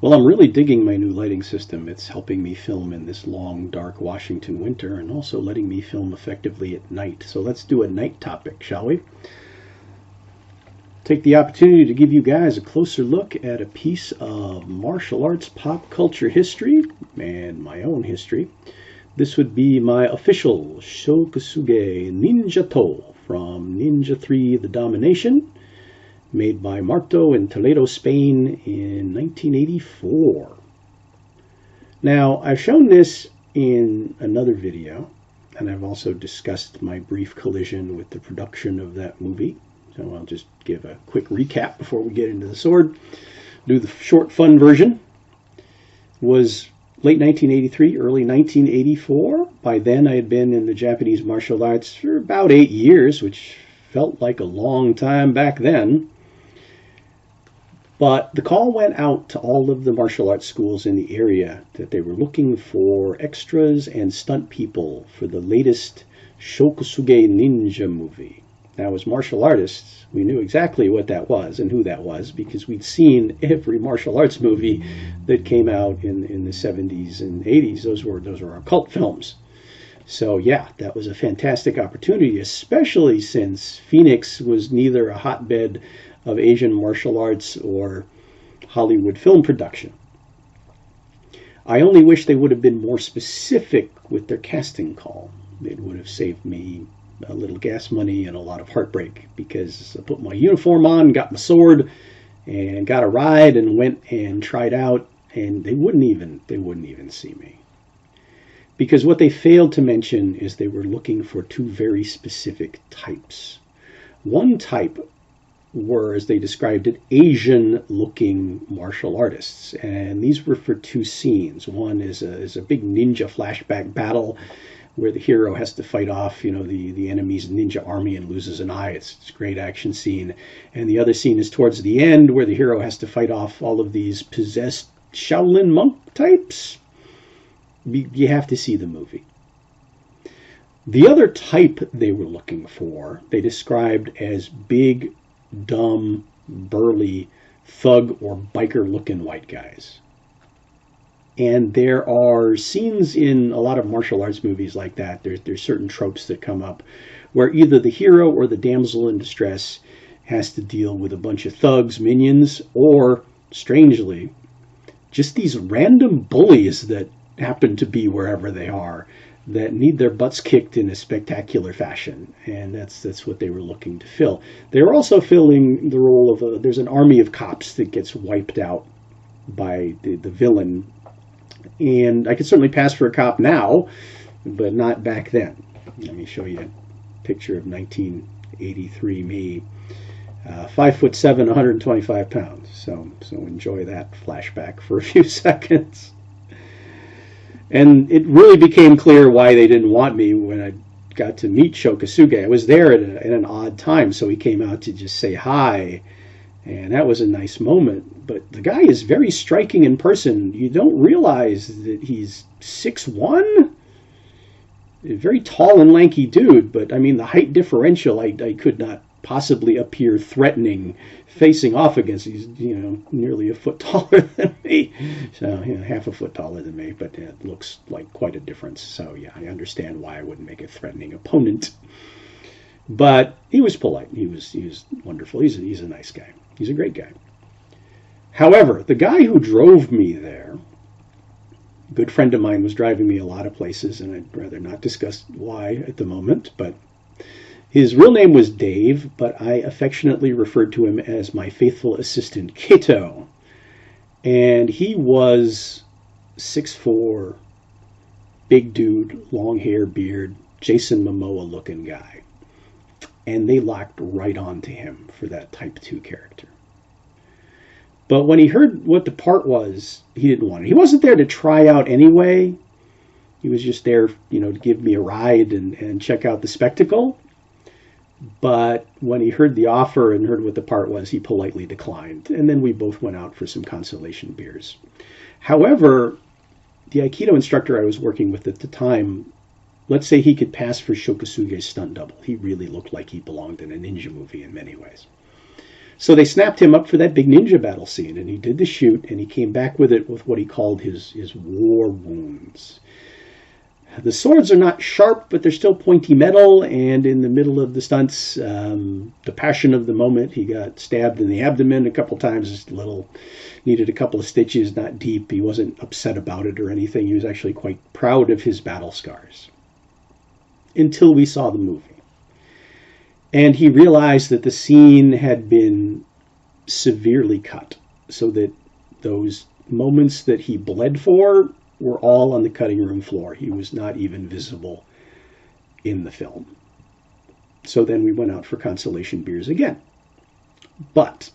Well, I'm really digging my new lighting system. It's helping me film in this long, dark Washington winter and also letting me film effectively at night. So let's do a night topic, shall we? Take the opportunity to give you guys a closer look at a piece of martial arts pop culture history and my own history. This would be my official Sho Kosugi Ninjato from Ninja 3 The Domination, made by Marto in Toledo, Spain in 1984. Now, I've shown this in another video, and I've also discussed my brief collision with the production of that movie. So I'll just give a quick recap before we get into the sword. Do the short, fun version. Was late 1983, early 1984. By then, I had been in the Japanese martial arts for about 8 years, which felt like a long time back then. But the call went out to all of the martial arts schools in the area that they were looking for extras and stunt people for the latest Sho Kosugi Ninja movie. Now, as martial artists, we knew exactly what that was and who that was because we'd seen every martial arts movie that came out in the 70s and 80s. Those were our cult films. So yeah, that was a fantastic opportunity, especially since Phoenix was neither a hotbed of Asian martial arts or Hollywood film production. I only wish they would have been more specific with their casting call. It would have saved me a little gas money and a lot of heartbreak because I put my uniform on, got my sword, and got a ride and went and tried out, and they wouldn't even see me. Because what they failed to mention is they were looking for two very specific types. One type were, as they described it, Asian-looking martial artists, and these were for two scenes. One is a big ninja flashback battle where the hero has to fight off, the enemy's ninja army and loses an eye. It's a great action scene. And the other scene is towards the end where the hero has to fight off all of these possessed Shaolin monk types. You have to see the movie. The other type they were looking for, they described as big, dumb, burly, thug or biker-looking white guys. And there are scenes in a lot of martial arts movies like that. There's certain tropes that come up where either the hero or the damsel in distress has to deal with a bunch of thugs, minions, or, strangely, just these random bullies that happen to be wherever they are that need their butts kicked in a spectacular fashion. And that's what they were looking to fill. They were also filling the role of there's an army of cops that gets wiped out by the villain. And I could certainly pass for a cop now, but not back then. Let me show you a picture of 1983 me. 5'7", 125 pounds. So enjoy that flashback for a few seconds. And it really became clear why they didn't want me when I got to meet Sho Kosugi. I was there at an odd time, so he came out to just say hi. And that was a nice moment. But the guy is very striking in person. You don't realize that he's 6'1"? A very tall and lanky dude. But, I mean, the height differential, I could not possibly appear threatening facing off against. He's, nearly a foot taller than me. So, half a foot taller than me. But it looks like quite a difference. So, yeah, I understand why I wouldn't make a threatening opponent. But he was polite. He was wonderful. He's a nice guy. He's a great guy. However, the guy who drove me there, a good friend of mine, was driving me a lot of places, and I'd rather not discuss why at the moment, but his real name was Dave, but I affectionately referred to him as my faithful assistant, Kato. And he was 6'4", big dude, long hair, beard, Jason Momoa-looking guy. And they locked right on to him for that Type 2 character. But when he heard what the part was, he didn't want it. He wasn't there to try out anyway. He was just there, to give me a ride and check out the spectacle. But when he heard the offer and heard what the part was, he politely declined. And then we both went out for some consolation beers. However, the Aikido instructor I was working with at the time, let's say he could pass for Sho Kosugi's stunt double. He really looked like he belonged in a ninja movie in many ways. So they snapped him up for that big ninja battle scene, and he did the shoot, and he came back with it with what he called his war wounds. The swords are not sharp, but they're still pointy metal, and in the middle of the stunts, the passion of the moment, he got stabbed in the abdomen a couple times, just needed a couple of stitches, not deep. He wasn't upset about it or anything. He was actually quite proud of his battle scars. Until we saw the movie. And he realized that the scene had been severely cut, so that those moments that he bled for were all on the cutting room floor. He was not even visible in the film. So then we went out for consolation beers again. But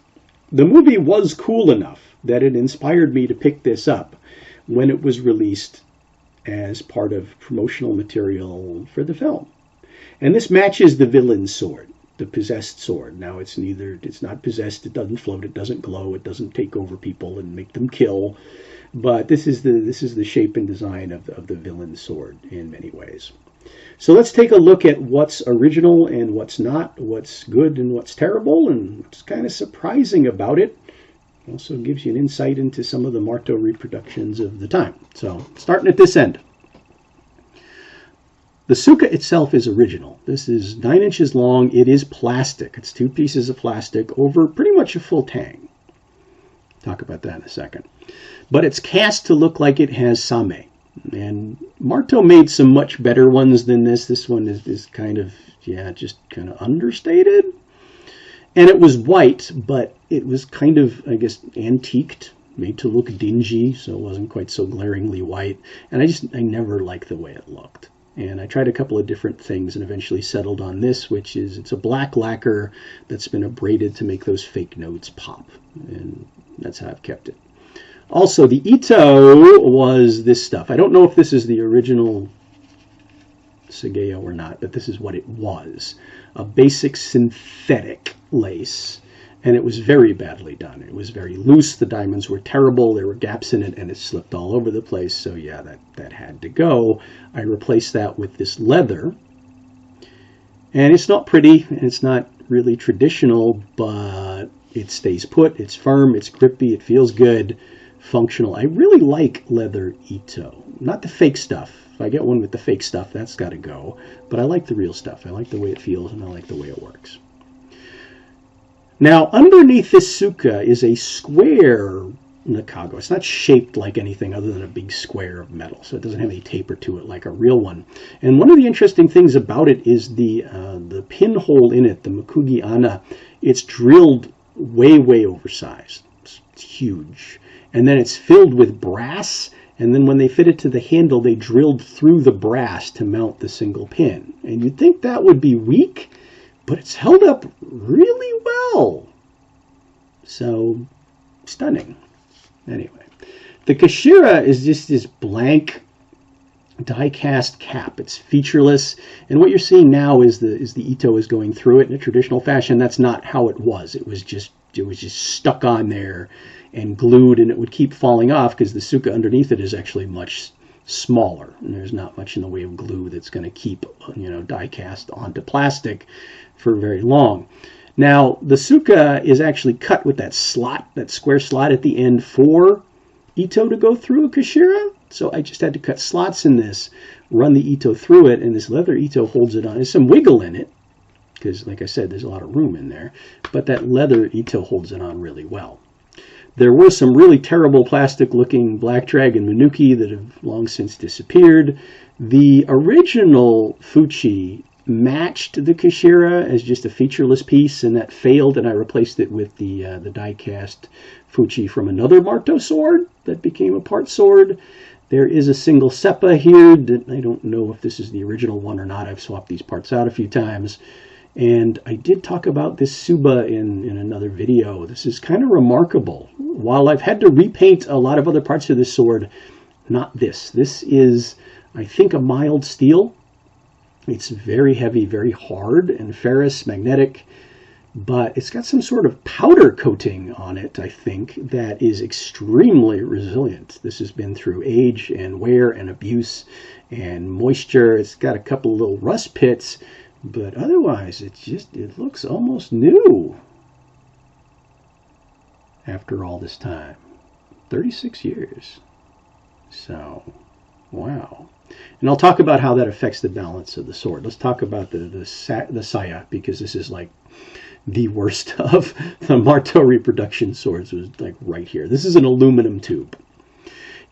the movie was cool enough that it inspired me to pick this up when it was released as part of promotional material for the film. And this matches the villain's sword, the possessed sword. Now it's not possessed, it doesn't float, it doesn't glow, it doesn't take over people and make them kill. But this is the shape and design of the villain's sword in many ways. So let's take a look at what's original and what's not, what's good and what's terrible, and what's kind of surprising about it. Also gives you an insight into some of the Marto reproductions of the time. So starting at this end. The Tsuka itself is original. This is 9 inches long. It is plastic. It's 2 pieces of plastic over pretty much a full tang. Talk about that in a second. But it's cast to look like it has same. And Marto made some much better ones than this. This one is kind of, just kind of understated. And it was white, but it was kind of, I guess, antiqued, made to look dingy, so it wasn't quite so glaringly white. And I never liked the way it looked. And I tried a couple of different things and eventually settled on this, which is, it's a black lacquer that's been abraded to make those fake notes pop. And that's how I've kept it. Also, the Ito was this stuff. I don't know if this is the original Sageo or not, but this is what it was. A basic synthetic lace. And it was very badly done. It was very loose. The diamonds were terrible. There were gaps in it, and it slipped all over the place. So yeah, that had to go. I replaced that with this leather. And it's not pretty, and it's not really traditional, but it stays put. It's firm. It's grippy. It feels good. Functional. I really like leather Ito. Not the fake stuff. If I get one with the fake stuff, that's got to go. But I like the real stuff. I like the way it feels, and I like the way it works. Now, underneath this Tsuka is a square Nakago. It's not shaped like anything other than a big square of metal, so it doesn't have any taper to it like a real one. And one of the interesting things about it is the pinhole in it, the Makugi Ana. It's drilled way, way oversized. It's huge. And then it's filled with brass, and then when they fit it to the handle, they drilled through the brass to mount the single pin. And you'd think that would be weak, but it's held up really well. So, stunning. Anyway, the Kashira is just this blank die-cast cap. It's featureless, and what you're seeing now is the Ito is going through it in a traditional fashion. That's not how it was. It was just stuck on there and glued, and it would keep falling off because the Tsuka underneath it is actually much smaller, and there's not much in the way of glue that's going to keep die-cast onto plastic for very long. Now, the Tsuka is actually cut with that slot, that square slot at the end for Ito to go through a Kashira. So I just had to cut slots in this, run the Ito through it, and this leather Ito holds it on. There's some wiggle in it, because like I said, there's a lot of room in there, but that leather Ito holds it on really well. There were some really terrible plastic-looking Black Dragon Manuki that have long since disappeared. The original Fuchi matched the Kashira as just a featureless piece, and that failed, and I replaced it with the die-cast Fuchi from another Marto sword that became a part sword. There is a single Seppa here that I don't know if this is the original one or not. I've swapped these parts out a few times. And I did talk about this Suba in another video. This is kind of remarkable. While I've had to repaint a lot of other parts of this sword, not this. This is, I think, a mild steel. It's very heavy, very hard, and ferrous, magnetic, but it's got some sort of powder coating on it, I think, that is extremely resilient. This has been through age and wear and abuse and moisture. It's got a couple of little rust pits, but otherwise, it looks almost new. after all this time. 36 years. So, wow. And I'll talk about how that affects the balance of the sword. Let's talk about the saya, because this is like the worst of the Marto reproduction swords, was like right here. This is an aluminum tube.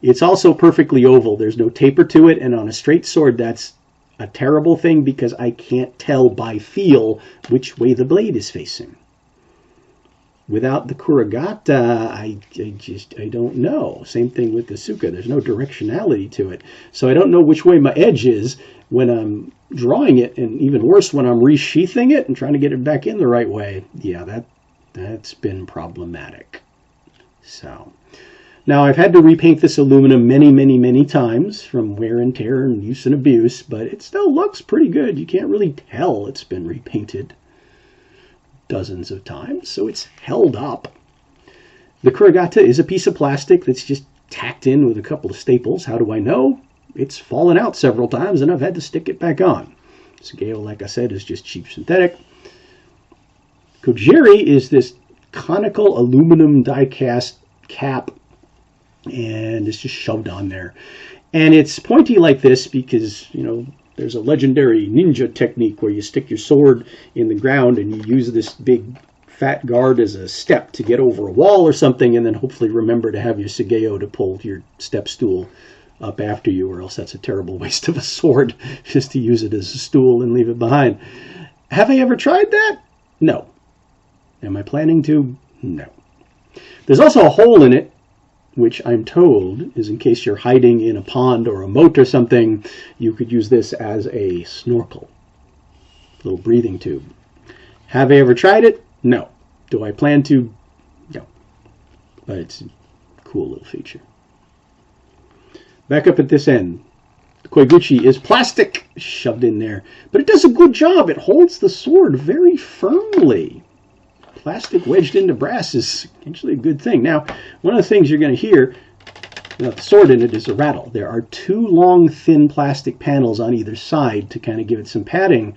It's also perfectly oval. There's no taper to it, and on a straight sword, that's a terrible thing because I can't tell by feel which way the blade is facing. Without the kuragata, I don't know. Same thing with the Tsuka. There's no directionality to it. So I don't know which way my edge is when I'm drawing it, and even worse, when I'm resheathing it and trying to get it back in the right way. Yeah, that's been problematic. So now I've had to repaint this aluminum many times from wear and tear and use and abuse, but it still looks pretty good. You can't really tell it's been repainted dozens of times, so it's held up. The kuragata is a piece of plastic that's just tacked in with a couple of staples. How do I know? It's fallen out several times and I've had to stick it back on. Tsugeo, like I said, is just cheap synthetic. Kojiri is this conical aluminum die-cast cap, and it's just shoved on there. And it's pointy like this because, you know, there's a legendary ninja technique where you stick your sword in the ground and you use this big fat guard as a step to get over a wall or something, and then hopefully remember to have your Tsugeo to pull your step stool up after you, or else that's a terrible waste of a sword, just to use it as a stool and leave it behind. Have I ever tried that? No. Am I planning to? No. There's also a hole in it, which I'm told is in case you're hiding in a pond or a moat or something, you could use this as a snorkel. Little breathing tube. Have I ever tried it? No. Do I plan to? No. But it's a cool little feature. Back up at this end. The koiguchi is plastic shoved in there, but it does a good job. It holds the sword very firmly. Plastic wedged into brass is actually a good thing. Now, one of the things you're going to hear without the sword in it is a rattle. There are two long, thin plastic panels on either side to kind of give it some padding,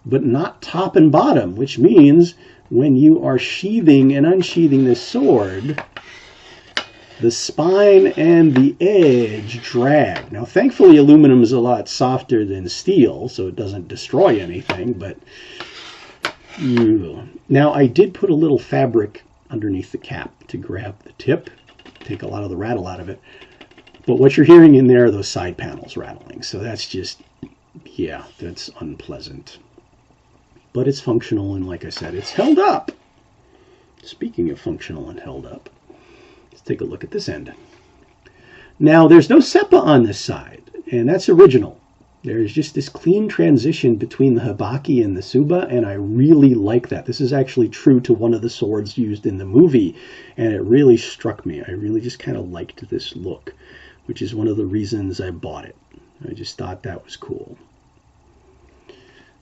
but not top and bottom, which means when you are sheathing and unsheathing this sword, the spine and the edge drag. Now, thankfully, aluminum is a lot softer than steel, so it doesn't destroy anything, but now, I did put a little fabric underneath the cap to grab the tip, take a lot of the rattle out of it. But what you're hearing in there are those side panels rattling. So that's just, yeah, that's unpleasant. But it's functional, and like I said, it's held up. Speaking of functional and held up, let's take a look at this end. Now, there's no seppa on this side, and that's original. There's just this clean transition between the habaki and the suba, and I really like that. This is actually true to one of the swords used in the movie, and it really struck me. I really just kind of liked this look, which is one of the reasons I bought it. I just thought that was cool.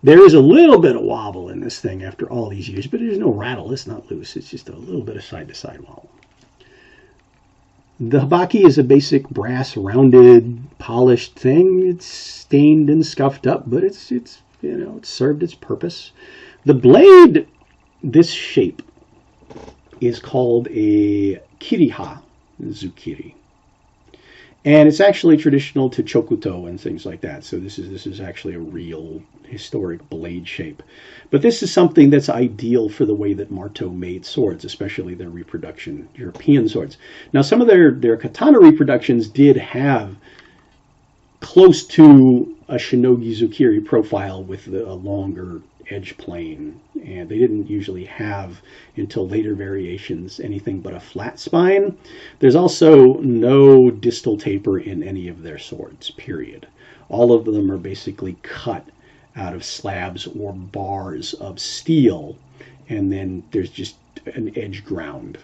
There is a little bit of wobble in this thing after all these years, but there's no rattle. It's not loose. It's just a little bit of side-to-side wobble. The habaki is a basic brass, rounded, polished thing. It's stained and scuffed up, but it's you know, it's served its purpose. The blade, this shape, is called a kiriha zukiri, and it's actually traditional to chokuto and things like that. So this is actually a real historic blade shape. But this is something that's ideal for the way that Marto made swords, especially their reproduction European swords. Now, some of their katana reproductions did have close to a shinogi zukiri profile with a longer edge plane, and they didn't usually have, until later variations, anything but a flat spine. There's also no distal taper in any of their swords, period. All of them are basically cut out of slabs or bars of steel, and then there's just an edge ground,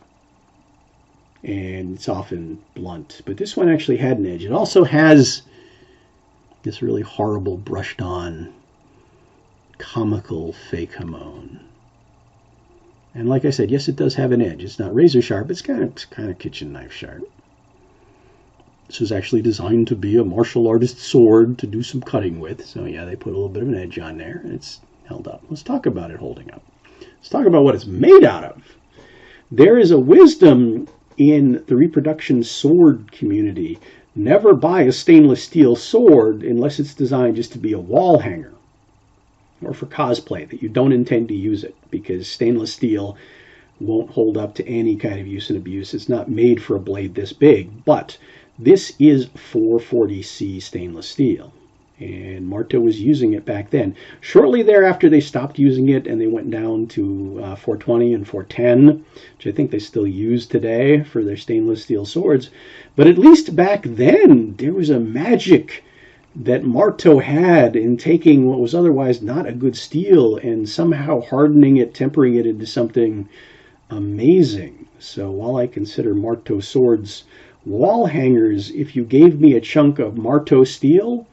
and it's often blunt. But this one actually had an edge. It also has this really horrible brushed on comical fake hamon, and like I said, yes, it does have an edge. It's not razor sharp. It's kind of kitchen knife sharp. This was actually designed to be a martial artist sword to do some cutting with. So yeah, they put a little bit of an edge on there, and it's held up. Let's talk about it holding up. Let's talk about what it's made out of. There is a wisdom in the reproduction sword community. Never buy a stainless steel sword unless it's designed just to be a wall hanger or for cosplay, that you don't intend to use it, because stainless steel won't hold up to any kind of use and abuse. It's not made for a blade this big, but this is 440C stainless steel, and Marto was using it back then. Shortly thereafter, they stopped using it, and they went down to 420 and 410, which I think they still use today for their stainless steel swords. But at least back then, there was a magic that Marto had in taking what was otherwise not a good steel and somehow hardening it, tempering it into something amazing. So while I consider Marto swords wall hangers, if you gave me a chunk of Marto steel,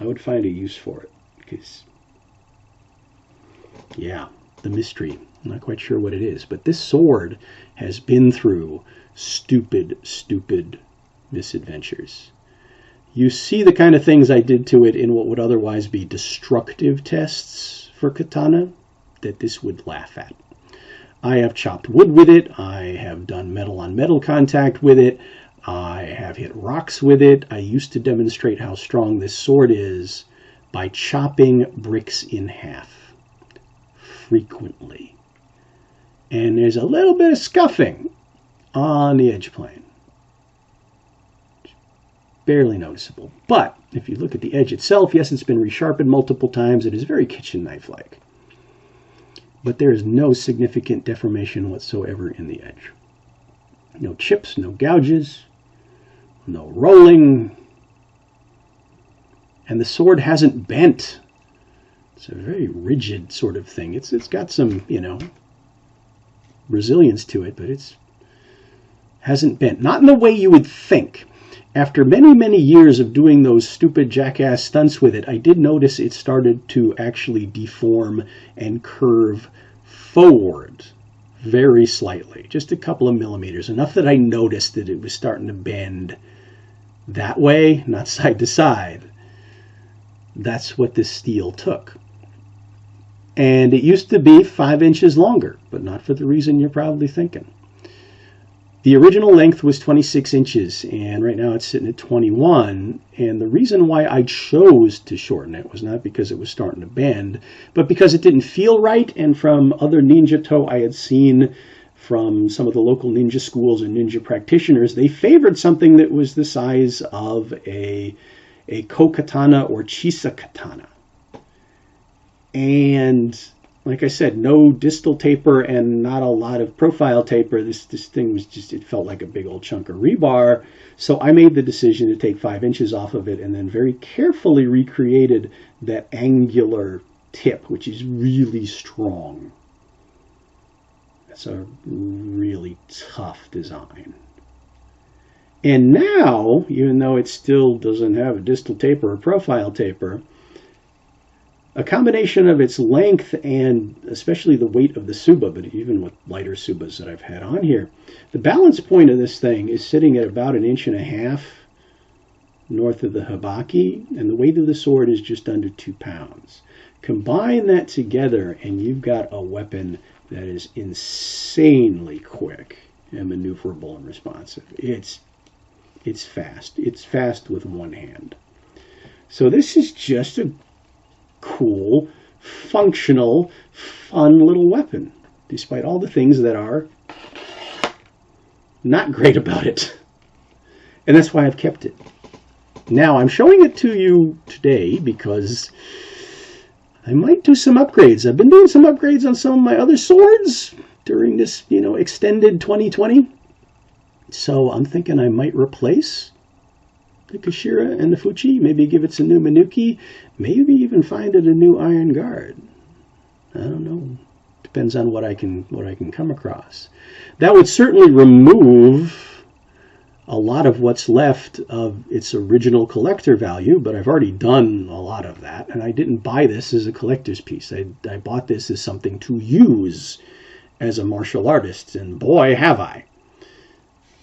I would find a use for it. Because, yeah, the mystery. I'm not quite sure what it is. But this sword has been through stupid misadventures. You see the kind of things I did to it in what would otherwise be destructive tests for katana that this would laugh at. I have chopped wood with it. I have done metal on metal contact with it. I have hit rocks with it. I used to demonstrate how strong this sword is by chopping bricks in half frequently. And there's a little bit of scuffing on the edge plane. Barely noticeable. But if you look at the edge itself, yes, it's been resharpened multiple times. It is very kitchen knife-like. But there is no significant deformation whatsoever in the edge. No chips, no gouges, no rolling. And the sword hasn't bent. It's a very rigid sort of thing. It's got some, resilience to it, but it's hasn't bent. Not in the way you would think. After many years of doing those stupid jackass stunts with it, I did notice it started to actually deform and curve forward very slightly, just a couple of millimeters, enough that I noticed that it was starting to bend that way, not side to side. That's what this steel took. And it used to be 5 inches longer, but not for the reason you're probably thinking. The original length was 26 inches, and right now it's sitting at 21. And the reason why I chose to shorten it was not because it was starting to bend, but because it didn't feel right. And from other Ninjato I had seen from some of the local ninja schools and ninja practitioners, they favored something that was the size of a ko-katana or chisa katana. And like I said, no distal taper and not a lot of profile taper. This thing was just, it felt like a big old chunk of rebar. So I made the decision to take 5 inches off of it and then very carefully recreated that angular tip, which is really strong. That's a really tough design. And now, even though it still doesn't have a distal taper or profile taper, a combination of its length and especially the weight of the tsuba, but even with lighter tsubas that I've had on here, the balance point of this thing is sitting at about 1.5 inches north of the habaki, and the weight of the sword is just under 2 pounds. Combine that together and you've got a weapon that is insanely quick and maneuverable and responsive. It's fast. It's fast with one hand. So this is just a cool, functional, fun little weapon, despite all the things that are not great about it. And that's why I've kept it. Now, I'm showing it to you today because I might do some upgrades. I've been doing some upgrades on some of my other swords during this, extended 2020. So I'm thinking I might replace the Kashira and the Fuchi, maybe give it some new Minuki, maybe even find it a new Iron Guard. I don't know. Depends on what I can come across. That would certainly remove a lot of what's left of its original collector value, but I've already done a lot of that, and I didn't buy this as a collector's piece. I bought this as something to use as a martial artist, and boy, have I.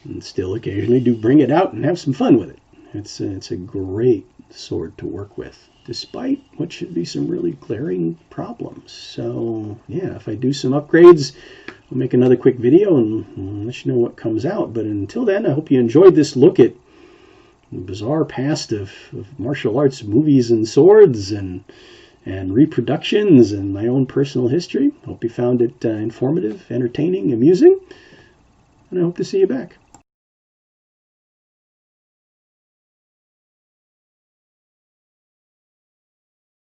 And still occasionally do bring it out and have some fun with it. It's a great sword to work with. despite what should be some really glaring problems. So yeah, if I do some upgrades, I'll make another quick video and let you know what comes out. But until then, I hope you enjoyed this look at the bizarre past of martial arts movies and swords and reproductions and my own personal history. Hope you found it informative, entertaining, amusing, and I hope to see you back.